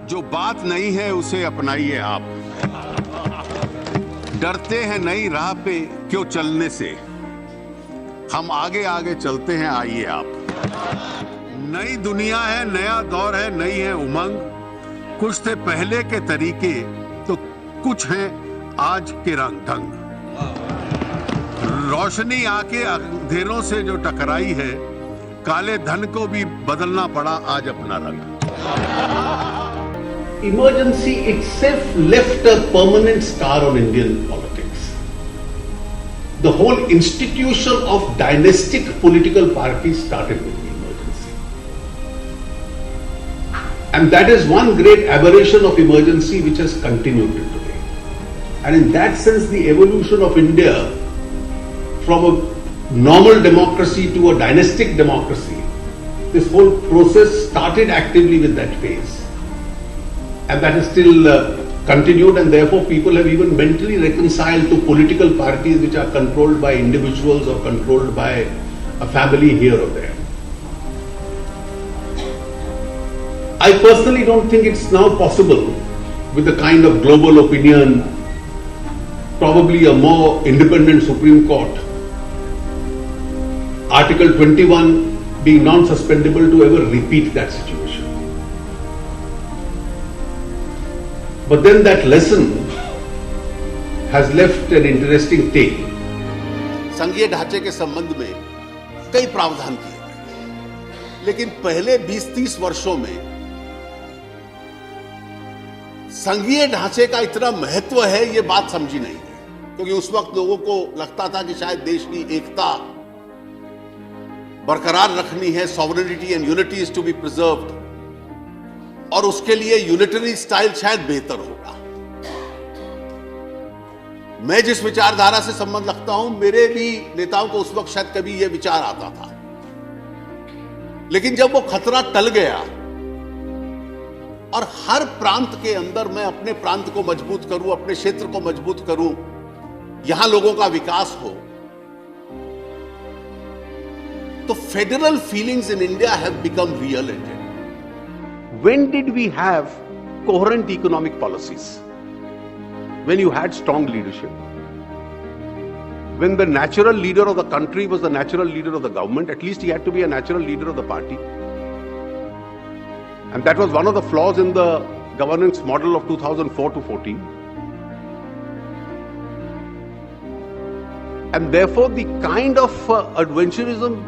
जो बात नहीं है उसे अपनाइए आप। डरते हैं नई राह पे क्यों चलने से, हम आगे आगे चलते हैं, आइए आप। नई दुनिया है, नया दौर है, नई है उमंग। कुछ थे पहले के तरीके तो कुछ हैं आज के रंग ढंग। रोशनी आके अंधेरों से जो टकराई है, काले धन को भी बदलना पड़ा आज अपना रंग। Emergency itself left a permanent scar on Indian politics. The whole institution of dynastic political parties started with the emergency. And that is one great aberration of emergency which has continued till today. And in that sense, the evolution of India from a normal democracy to a dynastic democracy, this whole process started actively with that phase. And that is still continued, and therefore people have even mentally reconciled to political parties which are controlled by individuals or controlled by a family here or there. I personally don't think it's now possible, with the kind of global opinion, probably a more independent Supreme Court, Article 21 being non-suspendable, to ever repeat that situation. But then that lesson has left an interesting tale. संघीय ढांचे के संबंध में कई प्रावधान किए गए, लेकिन पहले 20-30 वर्षों में संघीय ढांचे का इतना महत्व है, ये बात समझी नहीं गई। क्योंकि उस वक्त लोगों को लगता था कि शायद देश की एकता बरकरार रखनी है, sovereignty and unity is to be preserved, और उसके लिए यूनिटरी स्टाइल शायद बेहतर होगा। मैं जिस विचारधारा से संबंध रखता हूं, मेरे भी नेताओं को उस वक्त शायद कभी यह विचार आता था, लेकिन जब वो खतरा टल गया और हर प्रांत के अंदर मैं अपने प्रांत को मजबूत करूं, अपने क्षेत्र को मजबूत करूं, यहां लोगों का विकास हो, तो federal feelings in India have become real India. When did we have coherent economic policies? When you had strong leadership. When the natural leader of the country was the natural leader of the government, at least he had to be a natural leader of the party. And that was one of the flaws in the governance model of 2004 to 14. And therefore the kind of adventurism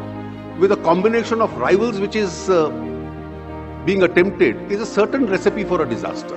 with a combination of rivals which is being attempted is a certain recipe for a disaster.